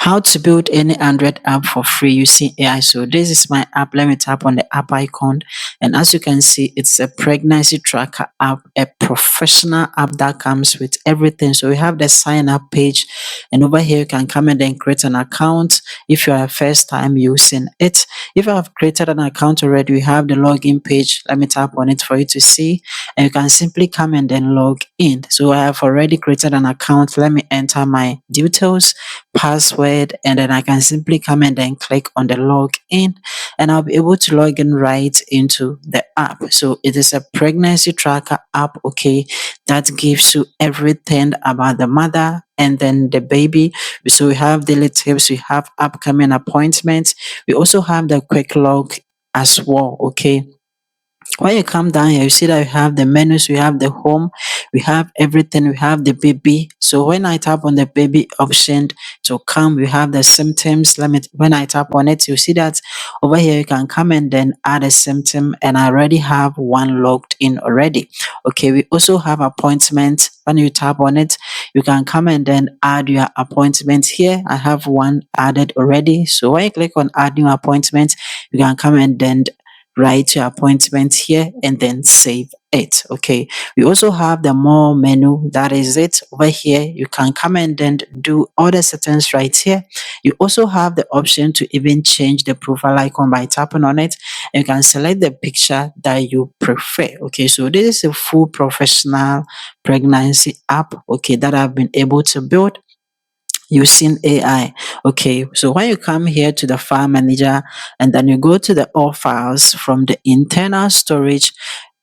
How to build any Android app for free using AI. So this is my app. Let me tap on the app icon, and as you can see, it's a pregnancy tracker app, a professional app that comes with everything. So we have the sign up page, and over here you can come and then create an account if you are first time using it. If you have created an account already, we have the login page. Let me tap on it for you to see, and you can simply come and then log in. So I have already created an account. Let me enter my details, password, and then I can simply come and then click on the login, and I'll be able to log in right into the app. So it is a pregnancy tracker app, okay, that gives you everything about the mother and then the baby. So we have daily tips, we have upcoming appointments, we also have the quick log as well, okay. When you come down here, you see that we have the menus, we have the home, we have everything, we have the baby. So when I tap on the baby option to come, we have the symptoms. When I tap on it, you see that over here you can come and then add a symptom, and I already have one logged in already. Okay, we also have appointment. When you tap on it, you can come and then add your appointment here. I have one added already. So when you click on add new appointment, you can come and then write your appointment here and then save it. Okay, we also have the more menu. That is it over here. You can come and then do all the settings right here. You also have the option to even change the profile icon by tapping on it, and you can select the picture that you prefer. Okay, so this is a full professional pregnancy app, okay, that I've been able to build using AI. Okay, so when you come here to the file manager and then you go to the all files from the internal storage,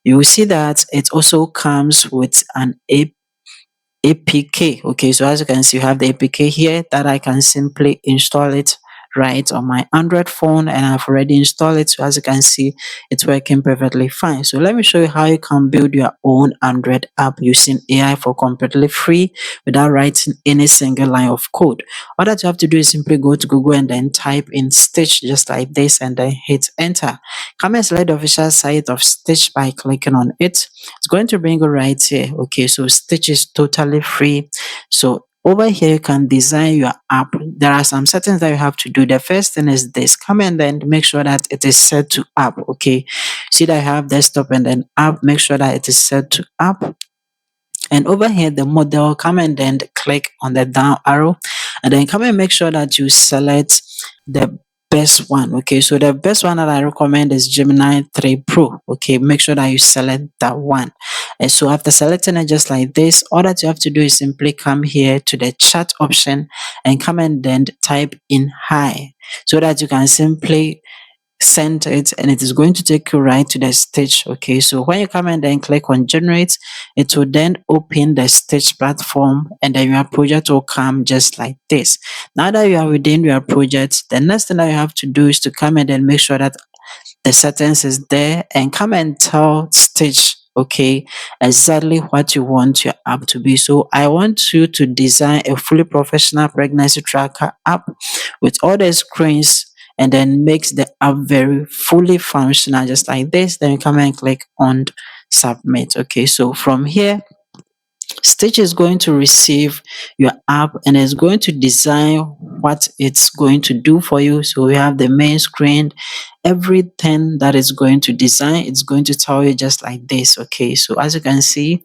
you will see that it also comes with an APK. Okay, so as you can see, you have the APK here that I can simply install it right on my Android phone, and I've already installed it. So as you can see, it's working perfectly fine. So let me show you how you can build your own Android app using AI for completely free without writing any single line of code. All that you have to do is simply go to Google and then type in Stitch just like this, and then hit enter. Come and select the official site of Stitch by clicking on it. It's going to bring you right here. Okay, so Stitch is totally free. So over here you can design your app. There are some settings that you have to do. The first thing is this: come and then make sure that it is set to app. Okay, see that I have desktop and then app, make sure that it is set to app. And over here, the model, come and then click on the down arrow, and then come and make sure that you select the best one. Okay, so the best one that I recommend is Gemini 3 Pro. Okay, make sure that you select that one. And so after selecting it just like this, all that you have to do is simply come here to the chat option and come and then type in hi, so that you can simply send it, and it is going to take you right to the Stitch. Okay, so when you come and then click on generate, it will then open the Stitch platform, and then your project will come just like this. Now that you are within your project, the next thing that you have to do is to come and then make sure that the settings is there, and come and tell Stitch, okay, exactly what you want your app to be. So I want you to design a fully professional pregnancy tracker app with all the screens, and then makes the app very fully functional just like this. Then you come and click on submit. Okay, so from here, Stitch is going to receive your app and is going to design what it's going to do for you. So we have the main screen, everything that is going to design, it's going to tell you just like this. Okay, so as you can see,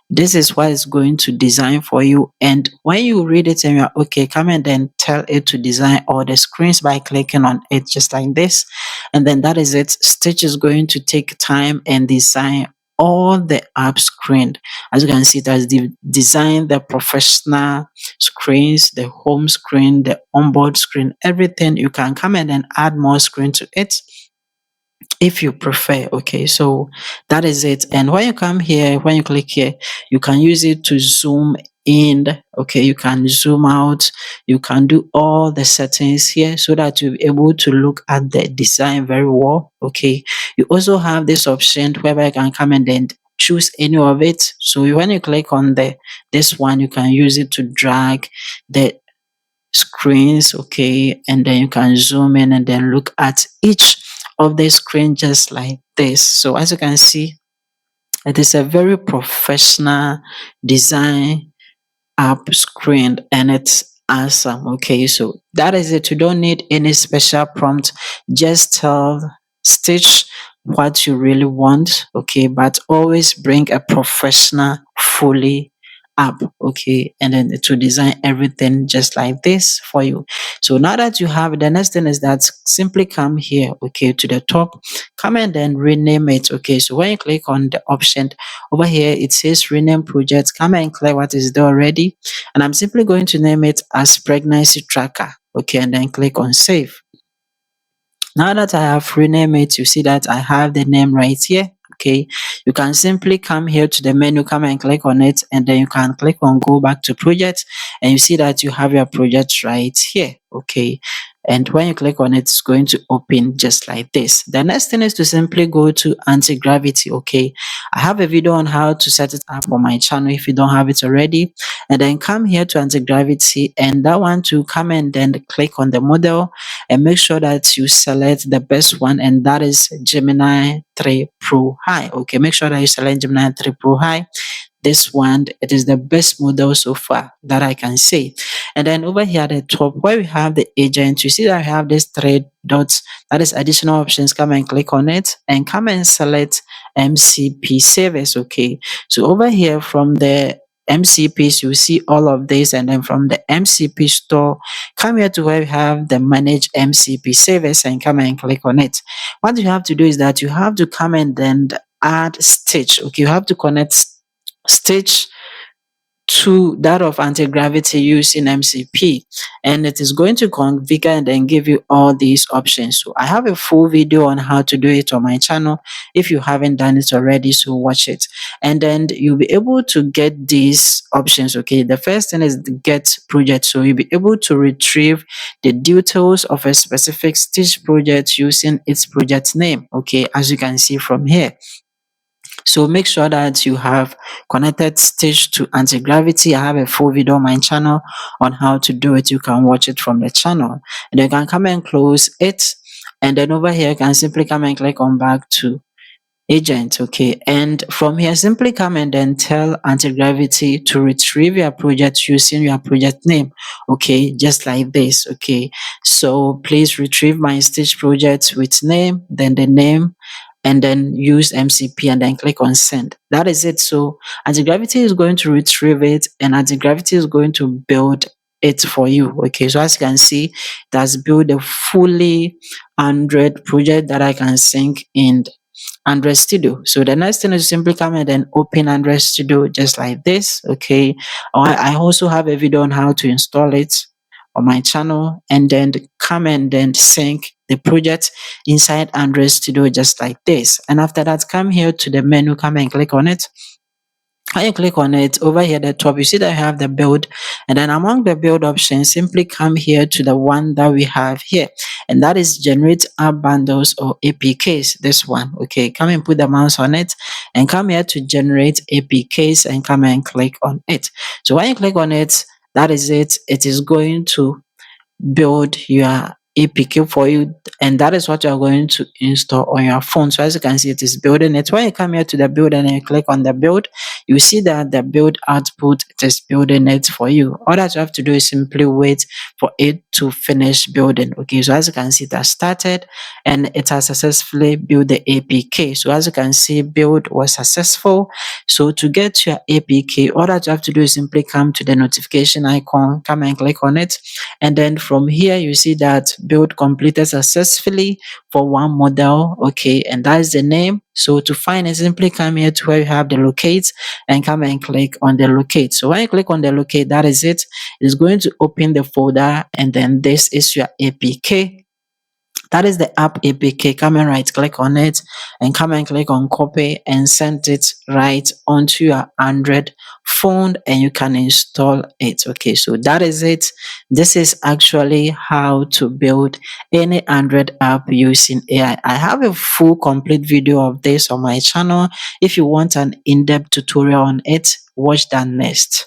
this is what it's going to design for you. And when you read it and you're okay, come and then tell it to design all the screens by clicking on it just like this. And then that is it. Stitch is going to take time and design all the app screen. As you can see, it has designed the professional screens, the home screen, the onboard screen, everything. You can come and then add more screen to it if you prefer. Okay, so that is it. And when you come here, when you click here, you can use it to zoom in. Okay, you can zoom out, you can do all the settings here so that you'll be able to look at the design very well. Okay, you also have this option whereby you can come and then choose any of it. So when you click on this one, you can use it to drag the screens. Okay, and then you can zoom in and then look at each of the screen just like this. So as you can see, it is a very professional design app screen, and it's Awesome. Okay, so that is it. You don't need any special prompt. Just tell Stitch what you really want. Okay, but always bring a professional fully app. Okay, and then it will design everything just like this for you. So now that you have it, the next thing is that simply come here. Okay, to the top, come and then rename it. Okay, so when you click on the option over here, it says rename project. Come and click what is there already, and I'm simply going to name it as pregnancy tracker. Okay, and then click on save. Now that I have renamed it, you see that I have the name right here. Okay, you can simply come here to the menu, come and click on it, and then you can click on go back to project, and you see that you have your project right here. Okay, and when you click on it, it's going to open just like this. The next thing is to simply go to Antigravity. Okay, I have a video on how to set it up on my channel if you don't have it already, and then come here to Antigravity, and that one to come and then click on the model and make sure that you select the best one, and that is Gemini 3 Pro High. Okay, make sure that you select Gemini 3 Pro High. This one, it is the best model so far that I can say. And then over here at the top where we have the agent, you see that I have these three dots, that is additional options. Come and click on it and come and select MCP service. Okay, so over here from the MCPs, you see all of this, and then from the MCP store, come here to where we have the manage MCP service and come and click on it. What you have to do is that you have to come and then add Stitch. Okay, you have to connect Stitch to that of anti-gravity using MCP, and it is going to configure and then give you all these options. So I have a full video on how to do it on my channel if you haven't done it already, so watch it, and then you'll be able to get these options. Okay, the first thing is the get project, so you'll be able to retrieve the details of a specific Stitch project using its project name. Okay, as you can see from here. So make sure that you have connected Stitch to anti-gravity. I have a full video on my channel on how to do it. You can watch it from the channel. And you can come and close it. And then over here, you can simply come and click on back to agent. Okay, and from here simply come and then tell anti-gravity to retrieve your project using your project name. Okay, just like this. Okay, so please retrieve my Stitch project with name, then the name, and then use MCP and then click on send. That is it. So anti-gravity is going to retrieve it, and anti-gravity is going to build it for you. Okay, so as you can see, that's built a fully Android project that I can sync in Android Studio. So the next thing is simply come and then open Android Studio just like this. Okay, I also have a video on how to install it on my channel, and then come and then sync the project inside Android Studio just like this. And after that, come here to the menu, come and click on it. When you click on it, over here at the top, you see that you have the build, and then among the build options, simply come here to the one that we have here, and that is generate app bundles or APKs. This one. Okay, come and put the mouse on it and come here to generate APKs and come and click on it. So when you click on it, that is it. It is going to build your APK for you, and that is what you are going to install on your phone. So as you can see, it is building it. When you come here to the build and you click on the build, you see that the build output, it is building it for you. All that you have to do is simply wait for it to finish building. Okay, so as you can see, it has started and it has successfully built the APK. So as you can see, build was successful. So to get your APK, all that you have to do is simply come to the notification icon, come and click on it, and then from here you see that build completed successfully for one model. Okay, and that's the name. So to find it, simply come here to where you have the locate and come and click on the locate. So when you click on the locate, that is it. It's going to open the folder, and then this is your APK. That is the app APK. Come and right click on it and come and click on copy and send it right onto your Android phone, and you can install it. Okay, so that is it. This is actually how to build any Android app using AI. I have a full complete video of this on my channel. If you want an in-depth tutorial on it, watch that next.